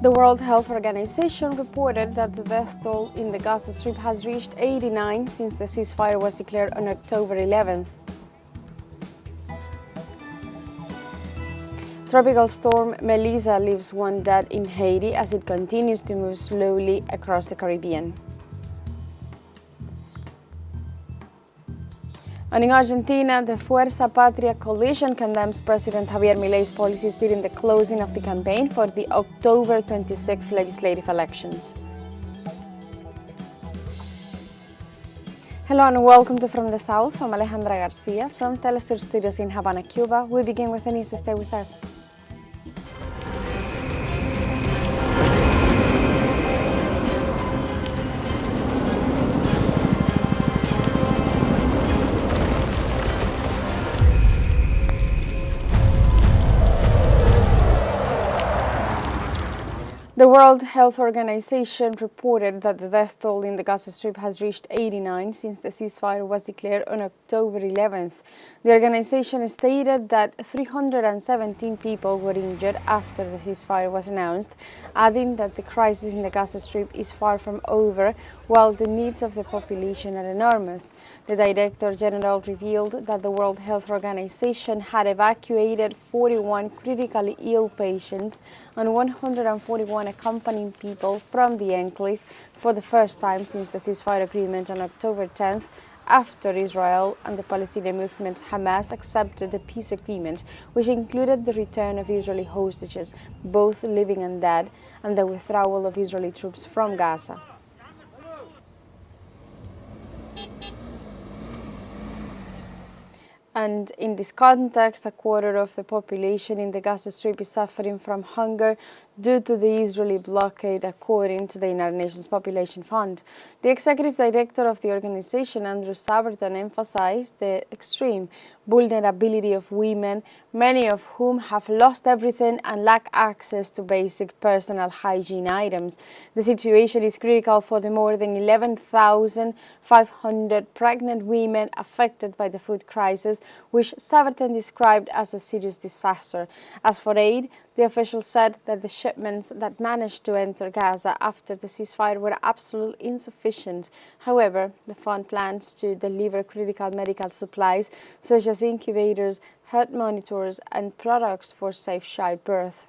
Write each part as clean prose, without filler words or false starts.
The World Health Organization reported that the death toll in the Gaza Strip has reached 89 since the ceasefire was declared on October 11th. Tropical storm Melissa leaves one dead in Haiti as it continues to move slowly across the Caribbean. And in Argentina, the Fuerza Patria coalition condemns President Javier Milei's policies during the closing of the campaign for the October 26th legislative elections. Hello and welcome to From the South. I'm Alejandra Garcia from teleSUR studios in Havana, Cuba. We begin with the news. Stay with us. The World Health Organization reported that the death toll in the Gaza Strip has reached 89 since the ceasefire was declared on October 11th. The organization stated that 317 people were injured after the ceasefire was announced, adding that the crisis in the Gaza Strip is far from over, while the needs of the population are enormous. The Director General revealed that the World Health Organization had evacuated 41 critically ill patients and 141 accompanying people from the enclave for the first time since the ceasefire agreement on October 10th, after Israel and the Palestinian movement Hamas accepted the peace agreement, which included the return of Israeli hostages, both living and dead, and the withdrawal of Israeli troops from Gaza. And in this context, a quarter of the population in the Gaza Strip is suffering from hunger due to the Israeli blockade, according to the United Nations Population Fund. The executive director of the organization, Andrew Saberton, emphasized the extreme vulnerability of women, many of whom have lost everything and lack access to basic personal hygiene items. The situation is critical for the more than 11,500 pregnant women affected by the food crisis, which Saberton described as a serious disaster. As for aid, the official said that the shipments that managed to enter Gaza after the ceasefire were absolutely insufficient. However, the fund plans to deliver critical medical supplies such as incubators, heart monitors, and products for safe childbirth.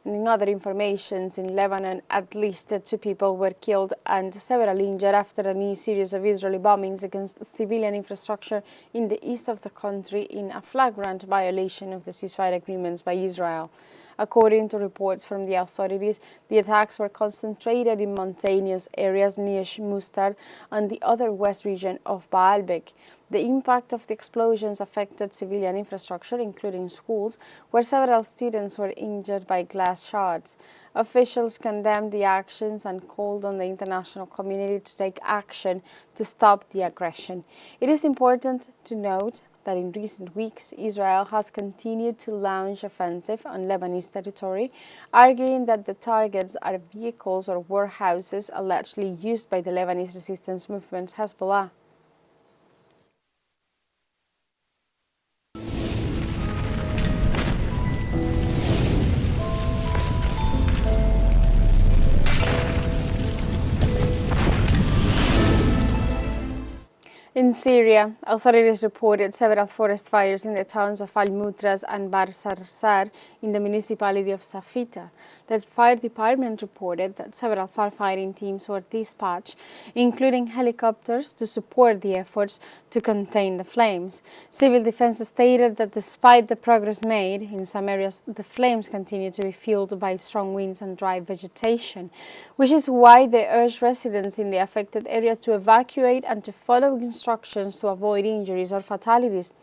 And in other informations, in Lebanon, at least 2 people were killed and several injured after a new series of Israeli bombings against civilian infrastructure in the east of the country in a flagrant violation of the ceasefire agreements by Israel. According to reports from the authorities, the attacks were concentrated in mountainous areas near Mustard and the other west region of Baalbek. The impact of the explosions affected civilian infrastructure, including schools, where several students were injured by glass shards. Officials condemned the actions and called on the international community to take action to stop the aggression. It is important to note that in recent weeks, Israel has continued to launch offensive on Lebanese territory, arguing that the targets are vehicles or warehouses allegedly used by the Lebanese resistance movement Hezbollah. In Syria, authorities reported several forest fires in the towns of Al-Mutras and Bar Sarsar in the municipality of Safita. The fire department reported that several firefighting teams were dispatched, including helicopters, to support the efforts to contain the flames. Civil defense stated that despite the progress made, in some areas the flames continue to be fueled by strong winds and dry vegetation, which is why they urged residents in the affected area to evacuate and to follow instructions to avoid injuries or fatalities.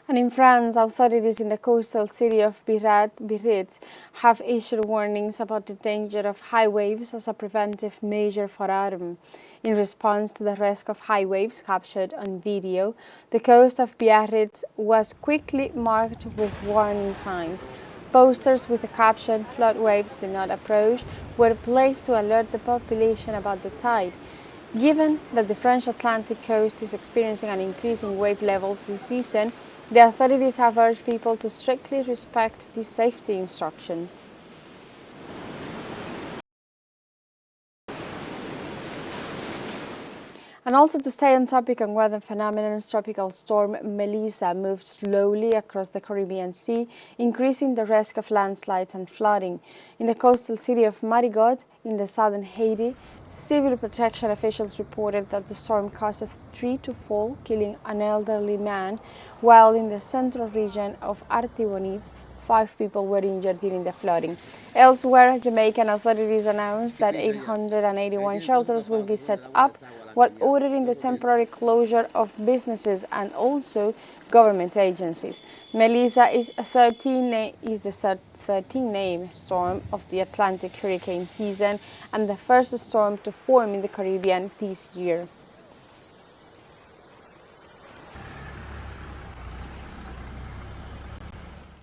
And in France, authorities in the coastal city of Biarritz have issued warnings about the danger of high waves as a preventive measure for autumn. In response to the risk of high waves captured on video, the coast of Biarritz was quickly marked with warning signs. Posters with the caption "Flood waves do not approach" were placed to alert the population about the tide. Given that the French Atlantic coast is experiencing an increase in wave levels this season, the authorities have urged people to strictly respect these safety instructions. And also to stay on topic on weather phenomena, tropical storm Melissa moved slowly across the Caribbean Sea, increasing the risk of landslides and flooding. In the coastal city of Marigot, in the southern Haiti, civil protection officials reported that the storm caused a tree to fall, killing an elderly man, while in the central region of Artibonite, 5 people were injured during the flooding. Elsewhere, Jamaican authorities announced that 881 shelters will be set up, while ordering the temporary closure of businesses and also government agencies. Melissa is the 13th named storm of the Atlantic hurricane season and the first storm to form in the Caribbean this year.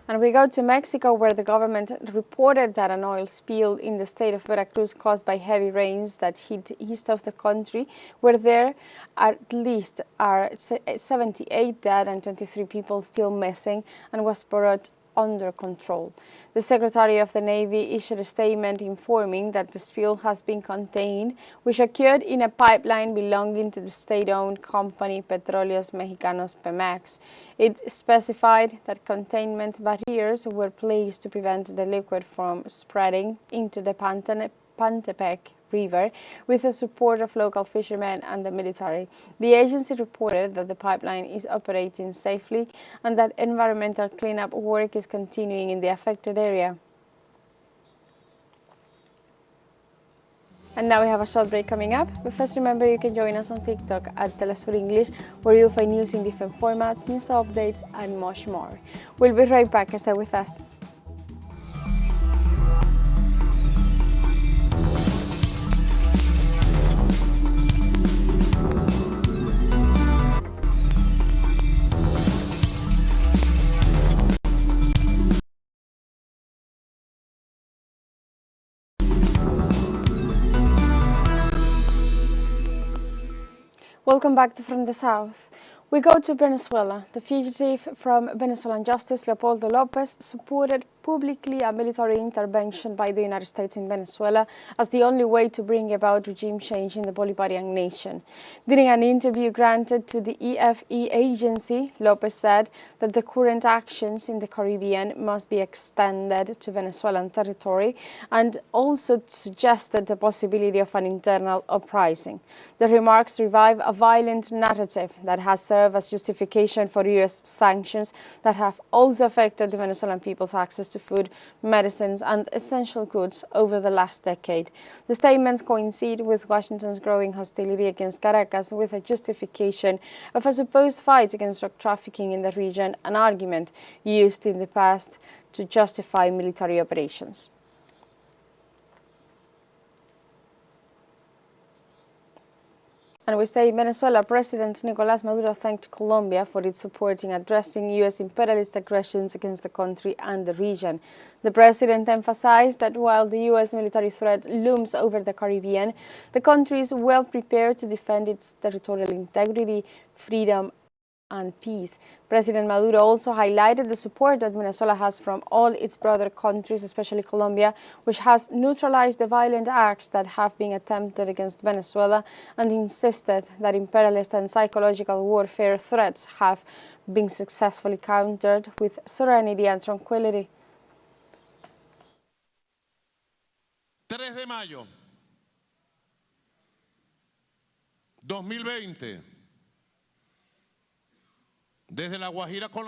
And we go to Mexico, where the government reported that an oil spill in the state of Veracruz caused by heavy rains that hit east of the country, where there at least are 78 dead and 23 people still missing, and was brought under control. The Secretary of the Navy issued a statement informing that the spill has been contained, which occurred in a pipeline belonging to the state-owned company Petróleos Mexicanos Pemex. It specified that containment barriers were placed to prevent the liquid from spreading into the Pantepec River with the support of local fishermen and the military. The agency reported that the pipeline is operating safely and that environmental cleanup work is continuing in the affected area. And now we have a short break coming up, but first remember you can join us on TikTok at teleSUR English, where you'll find news in different formats, news updates and much more. We'll be right back, stay with us. Welcome back to From the South. We go to Venezuela. The fugitive from Venezuelan justice, Leopoldo Lopez, supported publicly a military intervention by the United States in Venezuela as the only way to bring about regime change in the Bolivarian nation. During an interview granted to the EFE agency, Lopez said that the current actions in the Caribbean must be extended to Venezuelan territory and also suggested the possibility of an internal uprising. The remarks revive a violent narrative that has served as justification for U.S. sanctions that have also affected the Venezuelan people's access to food, medicines and essential goods over the last decade. The statements coincide with Washington's growing hostility against Caracas with a justification of a supposed fight against drug trafficking in the region, an argument used in the past to justify military operations. And we say Venezuela President Nicolás Maduro thanked Colombia for its support in addressing U.S. imperialist aggressions against the country and the region. The president emphasized that while the U.S. military threat looms over the Caribbean, the country is well prepared to defend its territorial integrity, freedom, and peace. President Maduro also highlighted the support that Venezuela has from all its brother countries, especially Colombia, which has neutralized the violent acts that have been attempted against Venezuela, and insisted that imperialist and psychological warfare threats have been successfully countered with serenity and tranquility. 3 de mayo 2020.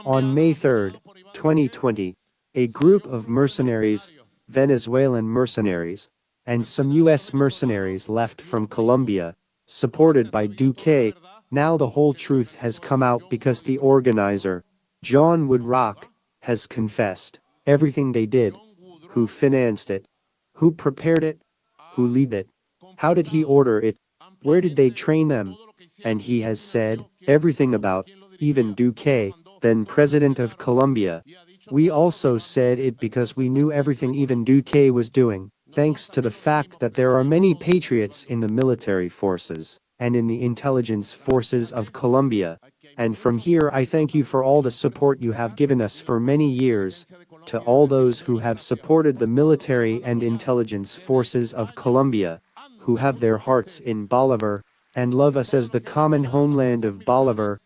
On May 3, 2020, a group of mercenaries, Venezuelan mercenaries, and some U.S. mercenaries left from Colombia, supported by Duque. Now the whole truth has come out because the organizer, John Woodrock, has confessed everything they did, who financed it, who prepared it, who led it, how did he order it, where did they train them, and he has said everything about even Duque, then President of Colombia. We also said it because we knew everything even Duque was doing, thanks to the fact that there are many patriots in the military forces. and in the intelligence forces of Colombia. And from here I thank you for all the support you have given us for many years. To all those who have supported the military and intelligence forces of Colombia, who have their hearts in Bolivar, and love us as the common homeland of Bolivar,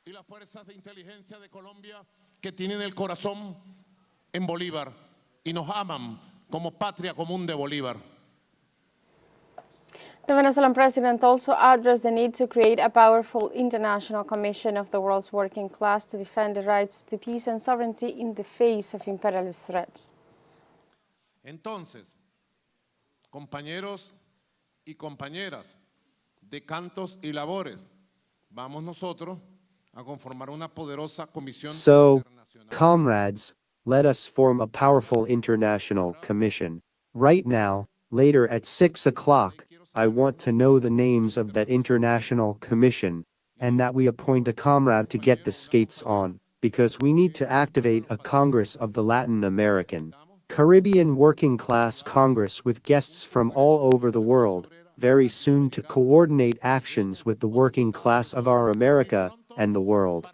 y las fuerzas de inteligencia de Colombia que tienen el corazón en Bolívar y nos aman como patria común de Bolívar. The Venezuelan president also addressed the need to create a powerful international commission of the world's working class to defend the rights to peace and sovereignty in the face of imperialist threats. Entonces, compañeros y compañeras de cantos y labores, vamos nosotros a conformar una poderosa comisión internacional. Comrades, let us form a powerful international commission. Right now, later at 6 o'clock, I want to know the names of that international commission, and that we appoint a comrade to get the skates on, because we need to activate a Congress of the Latin American, Caribbean Working Class Congress with guests from all over the world, very soon to coordinate actions with the working class of our America and the world.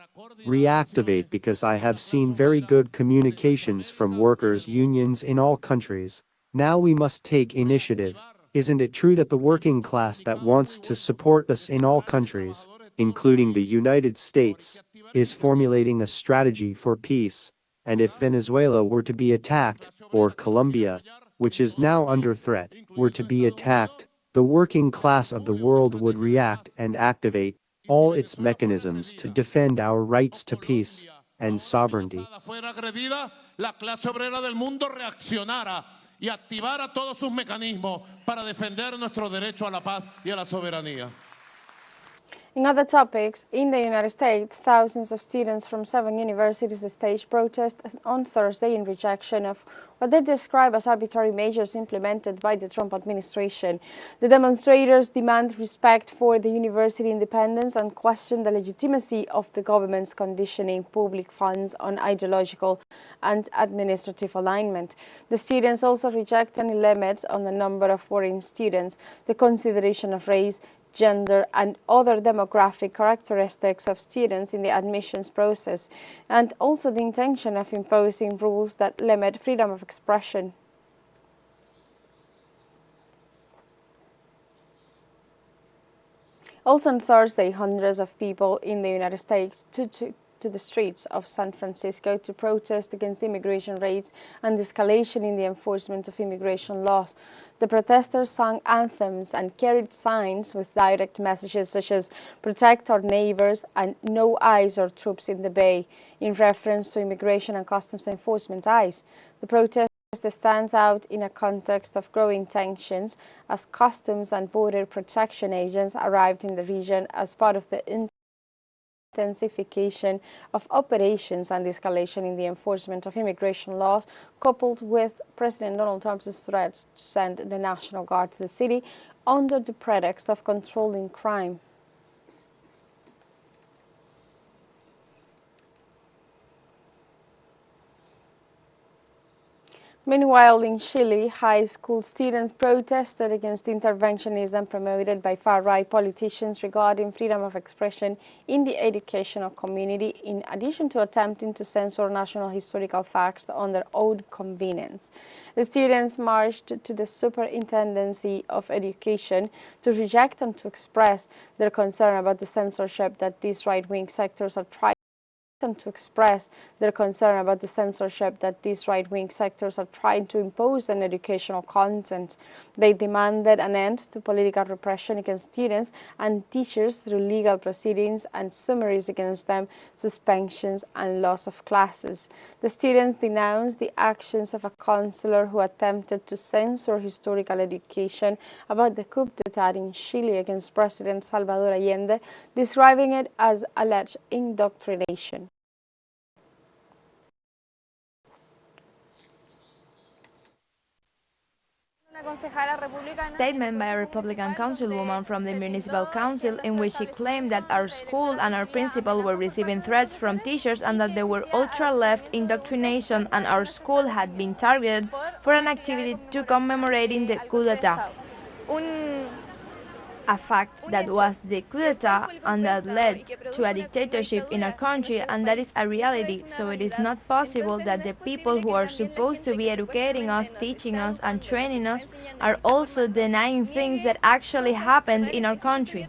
Reactivate, because I have seen very good communications from workers' unions in all countries. Now we must take initiative. Isn't it true that the working class that wants to support us in all countries, including the United States, is formulating a strategy for peace? And if Venezuela were to be attacked, or Colombia, which is now under threat, were to be attacked, the working class of the world would react and activate all its mechanisms to defend our rights to peace and sovereignty. La clase obrera del mundo reaccionara y activara todos sus mecanismos para defender nuestro derecho a la paz y a la soberanía. In other topics, in the United States, thousands of students from 7 universities staged protests on Thursday in rejection of what they describe as arbitrary measures implemented by the Trump administration. The demonstrators demand respect for the university independence and question the legitimacy of the government's conditioning public funds on ideological and administrative alignment. The students also reject any limits on the number of foreign students, the consideration of race, gender and other demographic characteristics of students in the admissions process, and also the intention of imposing rules that limit freedom of expression. Also on Thursday, hundreds of people in the United States took to the streets of San Francisco to protest against immigration raids and the escalation in the enforcement of immigration laws. The protesters sang anthems and carried signs with direct messages such as "Protect our neighbors" and "No ICE or troops in the Bay," in reference to immigration and customs enforcement ICE. The protest stands out in a context of growing tensions as customs and border protection agents arrived in the region as part of the intensification of operations and escalation in the enforcement of immigration laws, coupled with President Donald Trump's threats to send the National Guard to the city under the pretext of controlling crime. Meanwhile, in Chile, high school students protested against interventionism promoted by far-right politicians regarding freedom of expression in the educational community, in addition to attempting to censor national historical facts on their own convenience. The students marched to the Superintendency of Education to reject and to express their concern about the censorship that these right-wing sectors are trying to impose on educational content. They demanded an end to political repression against students and teachers through legal proceedings and summaries against them, suspensions and loss of classes. The students denounced the actions of a counselor who attempted to censor historical education about the coup d'etat in Chile against President Salvador Allende, describing it as alleged indoctrination. Statement by a Republican councilwoman from the municipal council in which she claimed that our school and our principal were receiving threats from teachers and that they were ultra-left indoctrination and our school had been targeted for an activity to commemorating the coup d'etat. a fact that was the coup d'etat and that led to a dictatorship in our country, and that is a reality. So it is not possible that the people who are supposed to be educating us, teaching us, and training us are also denying things that actually happened in our country.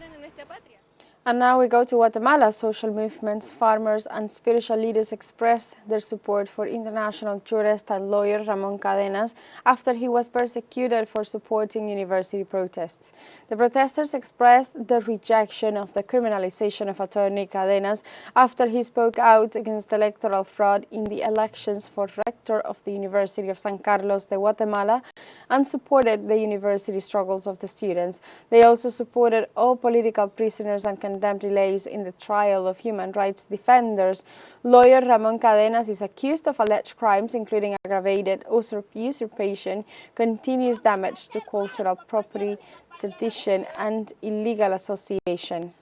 And now we go to Guatemala. Social movements, farmers, and spiritual leaders expressed their support for international jurist and lawyer Ramon Cadenas after he was persecuted for supporting university protests. The protesters expressed their rejection of the criminalization of attorney Cadenas after he spoke out against electoral fraud in the elections for rector of the University of San Carlos de Guatemala and supported the university struggles of the students. They also supported all political prisoners and condemned delays in the trial of human rights defenders. Lawyer Ramon Cadenas is accused of alleged crimes including aggravated usurpation, continuous damage to cultural property, sedition, and illegal association.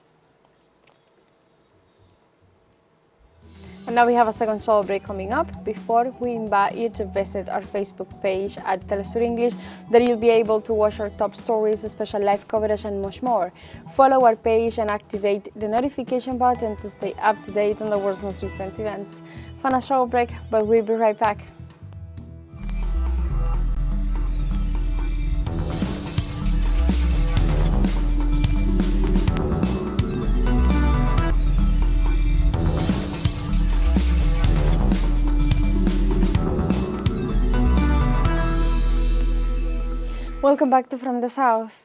And now we have a second solo break coming up. Before we invite you to visit our Facebook page at teleSUR English, there you'll be able to watch our top stories, special live coverage, and much more. Follow our page and activate the notification button to stay up to date on the world's most recent events. Fun a solo break, but we'll be right back. Welcome back to From the South.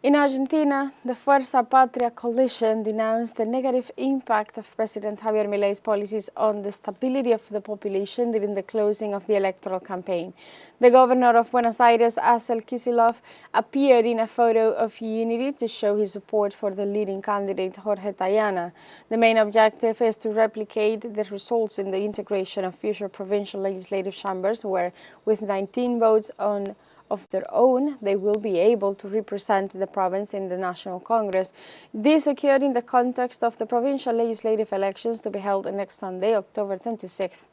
In Argentina, the Fuerza Patria coalition denounced the negative impact of President Javier Milei's policies on the stability of the population during the closing of the electoral campaign. The governor of Buenos Aires, Axel Kicillof, appeared in a photo of unity to show his support for the leading candidate, Jorge Tayana. The main objective is to replicate the results in the integration of future provincial legislative chambers, where, with 19 votes of their own, they will be able to represent the province in the National Congress. This occurred in the context of the provincial legislative elections to be held next Sunday, October 26th.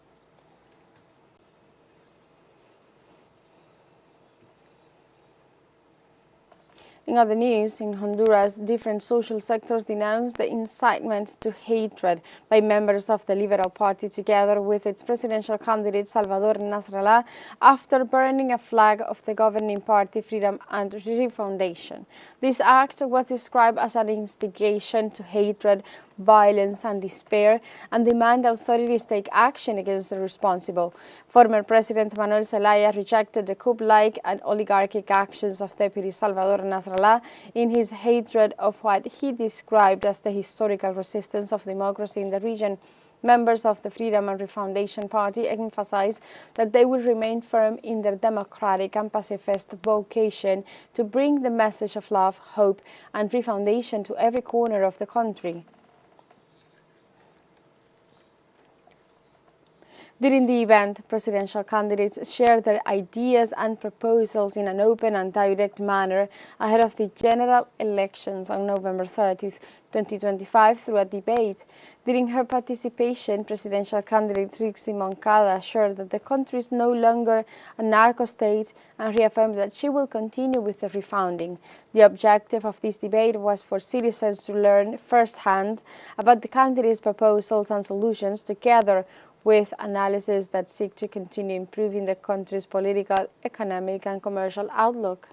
In other news, in Honduras, different social sectors denounced the incitement to hatred by members of the Liberal Party together with its presidential candidate Salvador Nasrallah after burning a flag of the governing party Freedom and Refoundation. This act was described as an instigation to hatred, violence and despair, and demand authorities take action against the responsible. Former President Manuel Zelaya rejected the coup-like and oligarchic actions of Deputy Salvador Nasrallah in his hatred of what he described as the historical resistance of democracy in the region. Members of the Freedom and Refoundation Party emphasized that they will remain firm in their democratic and pacifist vocation to bring the message of love, hope and refoundation to every corner of the country. During the event, presidential candidates shared their ideas and proposals in an open and direct manner ahead of the general elections on November 30th, 2025 through a debate. During her participation, presidential candidate Trixie Moncada assured that the country is no longer a narco state and reaffirmed that she will continue with the refounding. The objective of this debate was for citizens to learn firsthand about the candidates' proposals and solutions together with analysis that seek to continue improving the country's political, economic and commercial outlook.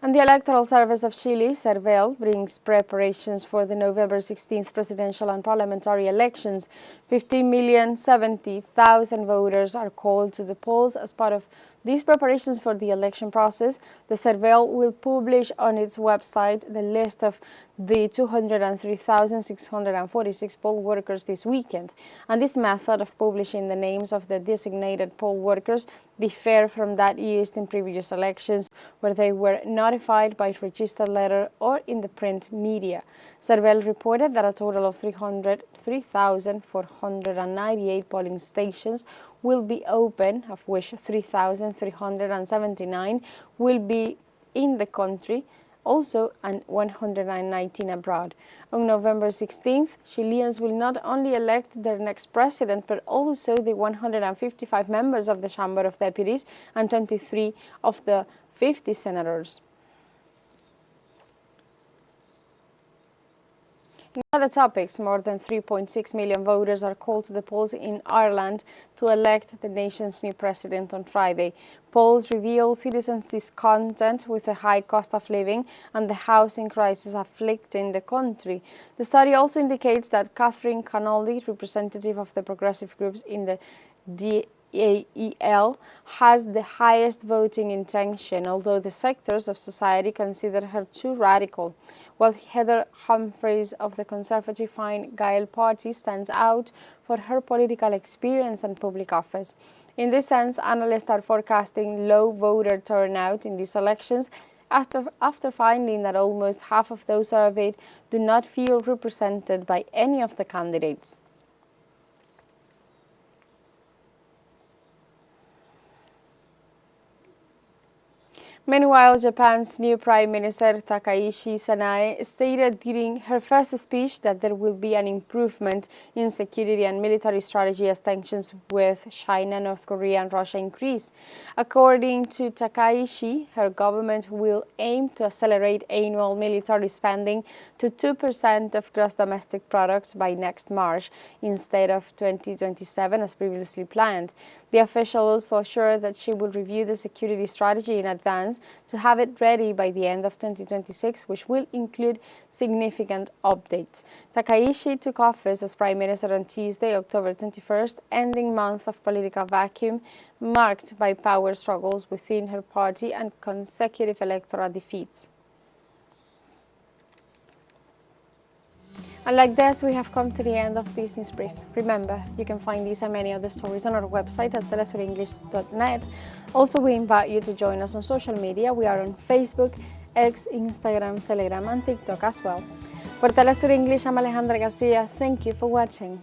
And the Electoral Service of Chile, CERVEL, brings preparations for the November 16th presidential and parliamentary elections. 15,070,000 voters are called to the polls as part of these preparations for the election process. The CERVEL will publish on its website the list of the 203,646 poll workers this weekend. And this method of publishing the names of the designated poll workers differ from that used in previous elections, where they were notified by registered letter or in the print media. CERVEL reported that a total of 303,498 polling stations will be open, of which 3,379 will be in the country, also and 119 abroad. On November 16th, Chileans will not only elect their next president, but also the 155 members of the Chamber of Deputies and 23 of the 50 senators. In other topics, more than 3.6 million voters are called to the polls in Ireland to elect the nation's new president on Friday. Polls reveal citizens' discontent with the high cost of living and the housing crisis afflicting the country. The study also indicates that Catherine Connolly, representative of the progressive groups in the DAEL, has the highest voting intention, although the sectors of society consider her too radical, while Heather Humphreys of the Conservative Fine Gael party stands out for her political experience and public office. In this sense, analysts are forecasting low voter turnout in these elections after finding that almost half of those surveyed do not feel represented by any of the candidates. Meanwhile, Japan's new Prime Minister Takaishi Sanae stated during her first speech that there will be an improvement in security and military strategy as tensions with China, North Korea and Russia increase. According to Takaishi, her government will aim to accelerate annual military spending to 2% of gross domestic product by next March instead of 2027 as previously planned. The official also assured that she will review the security strategy in advance to have it ready by the end of 2026, which will include significant updates. Takaishi took office as Prime Minister on Tuesday, October 21st, ending month of political vacuum marked by power struggles within her party and consecutive electoral defeats. And like this, we have come to the end of this news brief. Remember, you can find these and many other stories on our website at telesurenglish.net. Also, we invite you to join us on social media. We are on Facebook, X, Instagram, Telegram, and TikTok as well. For Telesur English, I'm Alejandra Garcia. Thank you for watching.